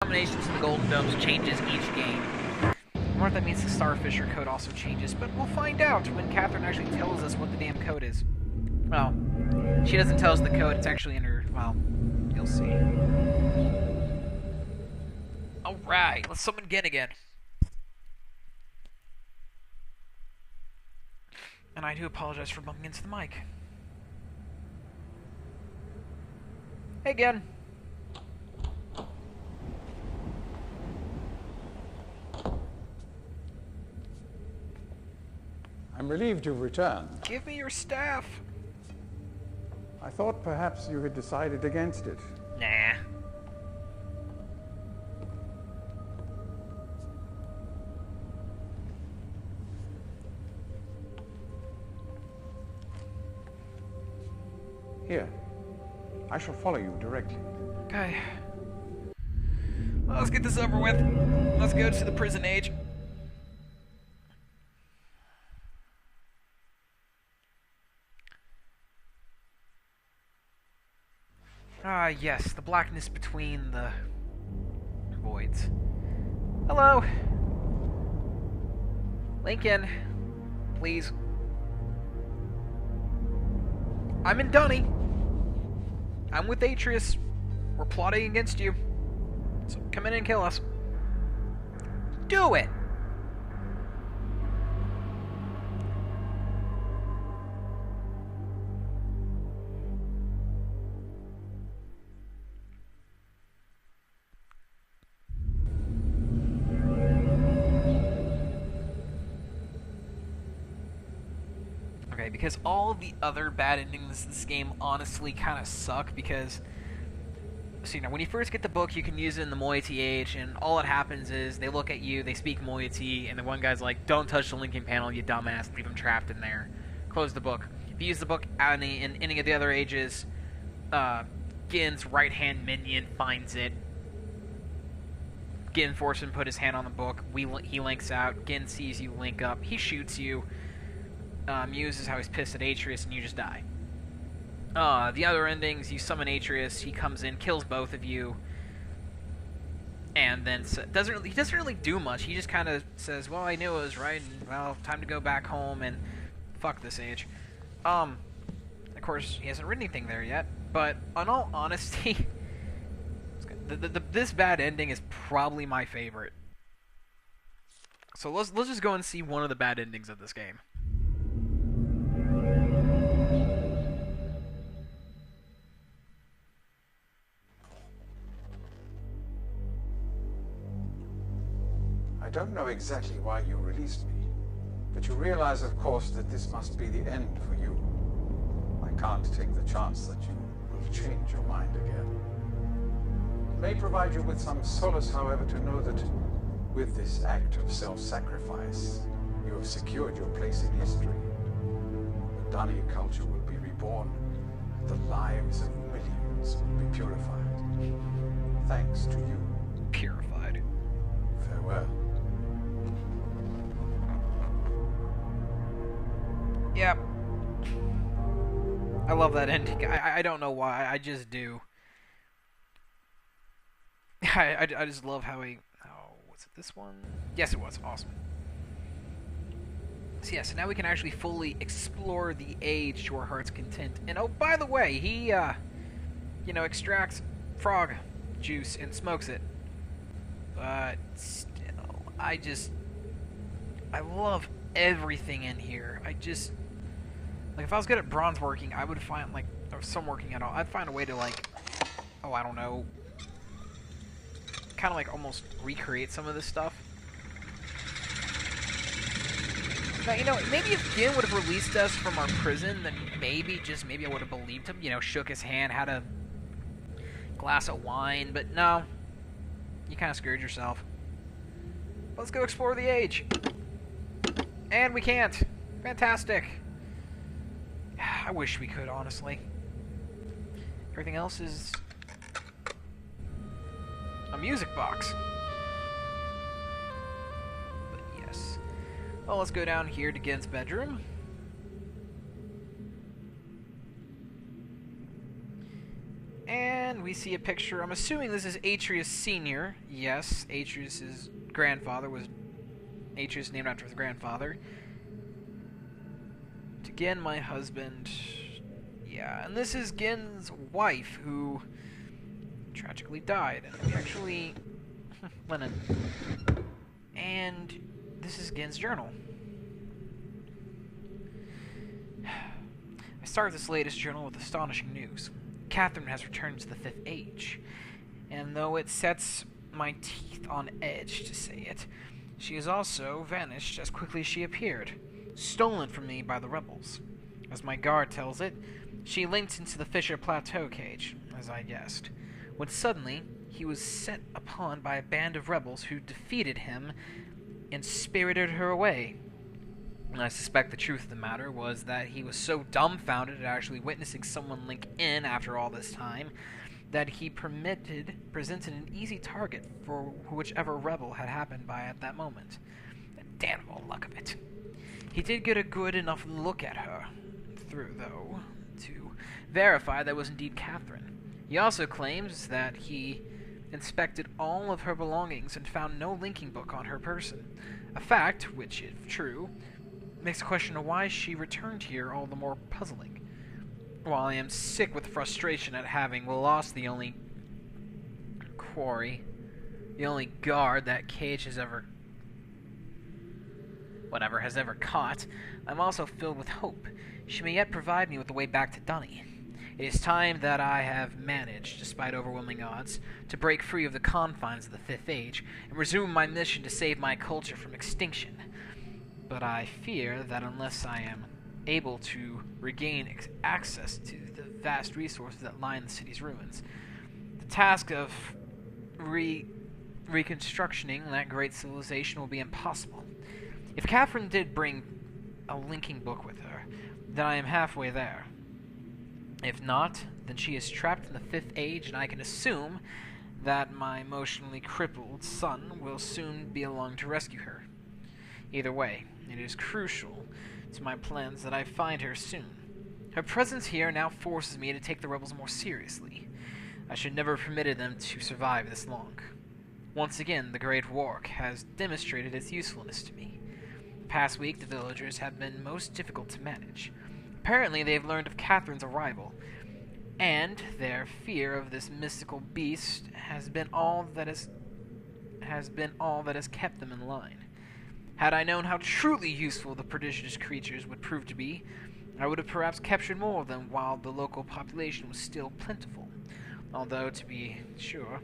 Combinations of the Golden Domes changes each game. I wonder if that means the Starfisher code also changes, but we'll find out when Catherine actually tells us what the damn code is. Well, she doesn't tell us the code, it's actually in her... well, you'll see. Alright, let's summon Gehn again. And I do apologize for bumping into the mic. Hey, Gehn. I'm relieved you've returned. Give me your staff. I thought perhaps you had decided against it. Nah. Here, I shall follow you directly. Okay. Well, let's get this over with. Let's go to the prison age. Ah, yes, the blackness between the voids. Hello. Lincoln, please. I'm in Dunny. I'm with Atreus. We're plotting against you. So come in and kill us. Do it! Okay, because all the other bad endings in this game honestly kind of suck because, so you know, when you first get the book, you can use it in the moiety age, and all that happens is they look at you, they speak moiety, and the one guy's like, "Don't touch the linking panel, you dumbass, leave him trapped in there. Close the book." If you use the book in any of the other ages, Gehn's right-hand minion finds it. Gehn forces him to put his hand on the book, he links out, Gehn sees you link up, he shoots you. Uses how he's pissed at Atreus, and you just die. The other endings, you summon Atreus, he comes in, kills both of you, and then he doesn't really do much. He just kind of says, "Well, I knew it was right, and well, time to go back home and fuck this age." Of course, he hasn't written anything there yet. But in all honesty, this bad ending is probably my favorite. So let's just go and see one of the bad endings of this game. I don't know exactly why you released me, but you realize, of course, that this must be the end for you. I can't take the chance that you will change your mind again. It may provide you with some solace, however, to know that with this act of self-sacrifice, you have secured your place in history. The Dunny culture will be reborn, and the lives of millions will be purified. Thanks to you. Purified. Farewell. Yep. I love that ending. I don't know why. I just do. I just love how he... Oh, was it this one? Yes, it was. Awesome. So yeah, so now we can actually fully explore the age to our heart's content. And oh, by the way, he, you know, extracts frog juice and smokes it. But still, I love everything in here. Like, if I was good at bronze working, I would find, like, or some working at all, I'd find a way to, like, oh, I don't know, kind of, like, almost recreate some of this stuff. Now, you know, maybe if Gehn would have released us from our prison, then maybe, just maybe I would have believed him, you know, shook his hand, had a glass of wine, but no, you kind of screwed yourself. Let's go explore the age. And we can't. Fantastic. I wish we could, honestly. Everything else is a music box. But yes. Well, let's go down here to Gehn's bedroom. And And we see a picture. I'm assuming this is Atreus Sr. Yes, Atreus' grandfather was... Atreus named after his grandfather. To Gehn, my husband... Yeah, and this is Gehn's wife, who tragically died. And we actually... Lennon. And this is Gehn's journal. I started this latest journal with astonishing news. Catherine has returned to the Fifth Age, and though it sets my teeth on edge to say it, she has also vanished as quickly as she appeared, stolen from me by the rebels. As my guard tells it, she linked into the Fisher Plateau cage, as I guessed, when suddenly he was set upon by a band of rebels who defeated him and spirited her away. And I suspect the truth of the matter was that he was so dumbfounded at actually witnessing someone link in after all this time that he presented an easy target for whichever rebel had happened by at that moment. The damnable luck of it. He did get a good enough look at her through, though, to verify that was indeed Catherine. He also claims that he inspected all of her belongings and found no linking book on her person, a fact which, if true, makes the question of why she returned here all the more puzzling. While I am sick with frustration at having lost the only quarry, the only guard that cage has ever caught, I'm also filled with hope. She may yet provide me with the way back to Dunny. It is time that I have managed, despite overwhelming odds, to break free of the confines of the Fifth Age and resume my mission to save my culture from extinction. But I fear that unless I am able to regain access to the vast resources that line the city's ruins, the task of reconstructing that great civilization will be impossible. If Catherine did bring a linking book with her, then I am halfway there. If not, then she is trapped in the Fifth Age, and I can assume that my emotionally crippled son will soon be along to rescue her. Either way, it is crucial to my plans that I find her soon. Her presence here now forces me to take the rebels more seriously. I should never have permitted them to survive this long. Once again, the Great Wark has demonstrated its usefulness to me. The past week, the villagers have been most difficult to manage. Apparently, they have learned of Catherine's arrival, and their fear of this mystical beast has been all that has kept them in line. Had I known how truly useful the prodigious creatures would prove to be, I would have perhaps captured more of them while the local population was still plentiful. Although, to be sure,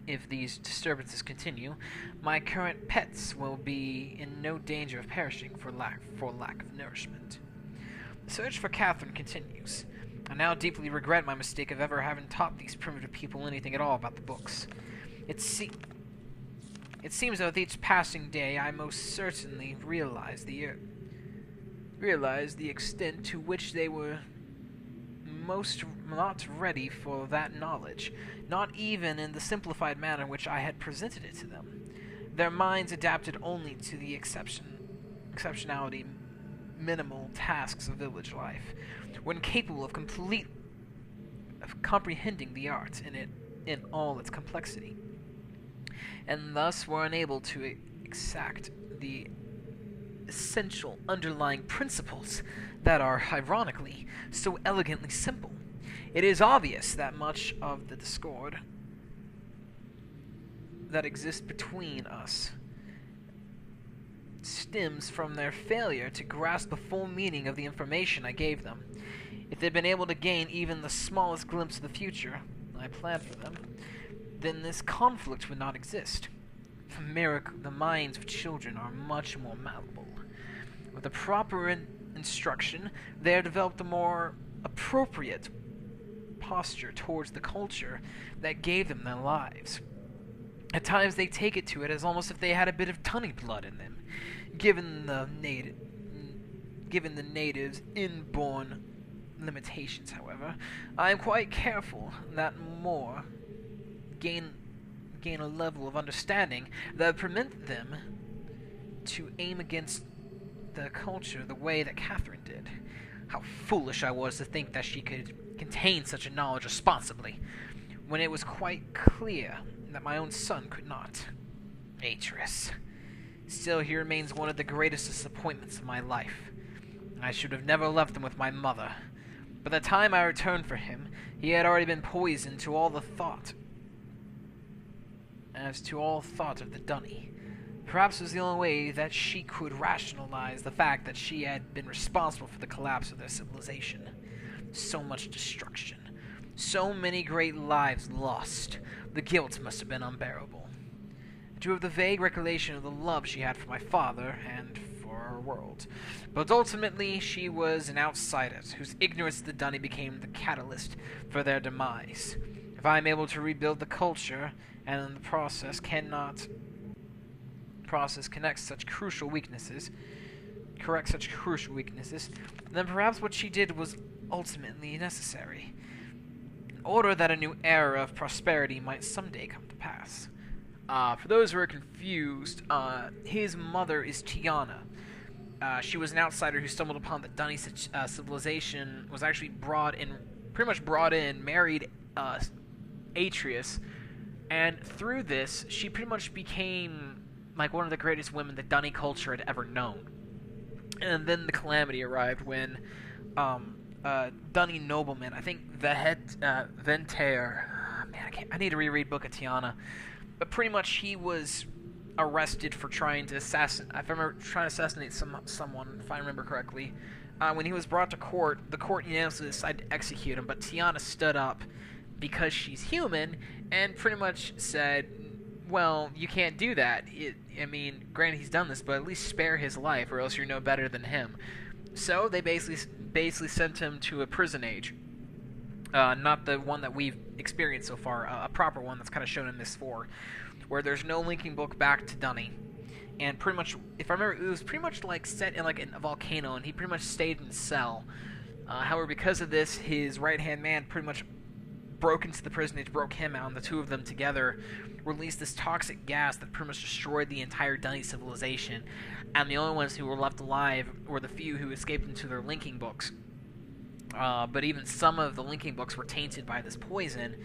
if these disturbances continue, my current pets will be in no danger of perishing for lack of nourishment. The search for Catherine continues. I now deeply regret my mistake of ever having taught these primitive people anything at all about the books. It seems that with each passing day, I most certainly realize the extent to which they were not ready for that knowledge, not even in the simplified manner in which I had presented it to them. Their minds adapted only to the exceptionality minimal tasks of village life, when capable of comprehending the art in all its complexity, and thus were unable to exact the essential underlying principles that are, ironically, so elegantly simple. It is obvious that much of the discord that exists between us stems from their failure to grasp the full meaning of the information I gave them. If they'd been able to gain even the smallest glimpse of the future I planned for them, then this conflict would not exist. The minds of children are much more malleable. With the proper instruction, they have developed a more appropriate posture towards the culture that gave them their lives. At times they take it to it as almost if they had a bit of tunny blood in them, given the natives' inborn limitations. However, I am quite careful that more gain a level of understanding that would permit them to aim against the culture the way that Catherine did. How foolish I was to think that she could contain such a knowledge responsibly, when it was quite clear that my own son could not. Atreus. Still, he remains one of the greatest disappointments of my life. I should have never left him with my mother. By the time I returned for him, he had already been poisoned to all thought of the Dunny. Perhaps it was the only way that she could rationalize the fact that she had been responsible for the collapse of their civilization. So much destruction. So many great lives lost. The guilt must have been unbearable. I do have the vague recollection of the love she had for my father and for our world. But ultimately, she was an outsider, whose ignorance of the Dunny became the catalyst for their demise. If I am able to rebuild the culture, and in the process correct such crucial weaknesses, then perhaps what she did was ultimately necessary, in order that a new era of prosperity might someday come to pass. For those who are confused, his mother is Tiana. She was an outsider who stumbled upon the Dunny civilization, was actually married Atreus, and through this, she pretty much became like one of the greatest women the Dunny culture had ever known. And then the calamity arrived when Dunny nobleman, I think Ventair, I need to reread Book of Tiana, but pretty much he was arrested for trying to assassinate someone, if I remember correctly. When he was brought to court, the court unanimously decided to execute him, but Tiana stood up because she's human and pretty much said, well, you can't do that. Granted he's done this, but at least spare his life, or else you're no better than him. So they basically sent him to a prison age. Not the one that we've experienced so far, a proper one that's kind of shown in this 4, where there's no linking book back to Dunny. And pretty much, if I remember, it was pretty much like set in like a volcano, and he pretty much stayed in a cell. However, because of this, his right-hand man pretty much broke into the prison age, broke him out, and the two of them together released this toxic gas that pretty much destroyed the entire Dunny civilization. And the only ones who were left alive were the few who escaped into their linking books. But even some of the linking books were tainted by this poison,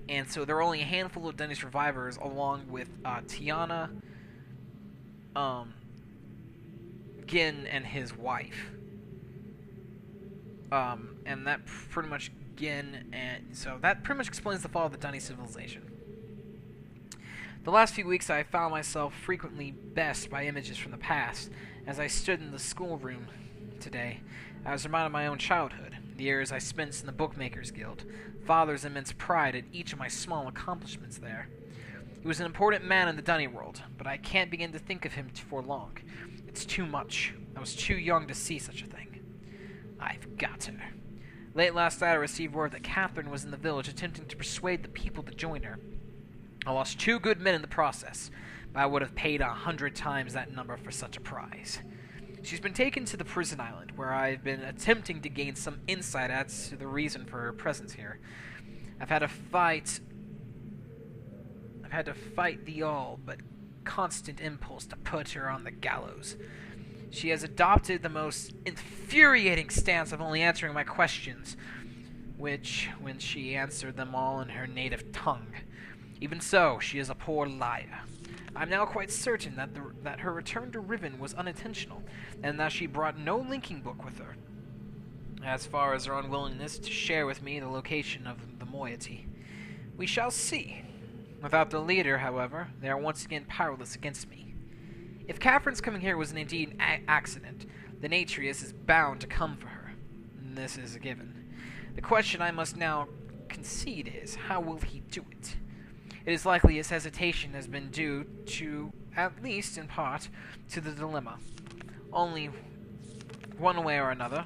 and so there were only a handful of Dunny survivors, along with Tiana, Gehn, and his wife. And that pretty much that pretty much explains the fall of the Dunny civilization. The last few weeks I found myself frequently best by images from the past. As I stood in the schoolroom today, I was reminded of my own childhood, the years I spent in the Bookmakers Guild, Father's immense pride at each of my small accomplishments there. He was an important man in the Dunny world, but I can't begin to think of him for long. It's too much. I was too young to see such a thing. I've got her. Late last night I received word that Catherine was in the village attempting to persuade the people to join her. I lost 2 good men in the process, but I would have paid 100 times that number for such a prize. She's been taken to the prison island, where I've been attempting to gain some insight as to the reason for her presence here. I've had to fight the all but constant impulse to put her on the gallows. She has adopted the most infuriating stance of only answering my questions, which, when she answered them all in her native tongue. Even so, she is a poor liar. I'm now quite certain that her return to Riven was unintentional, and that she brought no linking book with her, as far as her unwillingness to share with me the location of the moiety. We shall see. Without the leader, however, they are once again powerless against me. If Catherine's coming here was indeed an accident, then Atreus is bound to come for her. This is a given. The question I must now concede is, how will he do it? It is likely his hesitation has been due to, at least in part, to the dilemma. Only one way or another,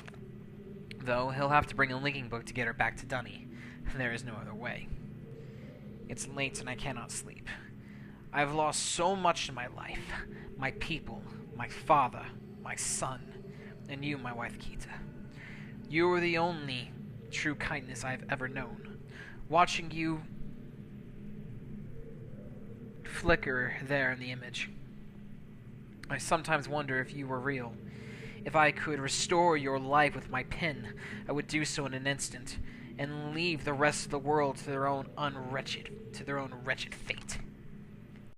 though, he'll have to bring a linking book to get her back to Dunny. There is no other way. It's late and I cannot sleep. I have lost so much in my life. My people, my father, my son, and you, my wife Kita. You are the only true kindness I have ever known. Watching you flicker there in the image, I sometimes wonder if you were real. If I could restore your life with my pen, I would do so in an instant, and leave the rest of the world to their own wretched fate.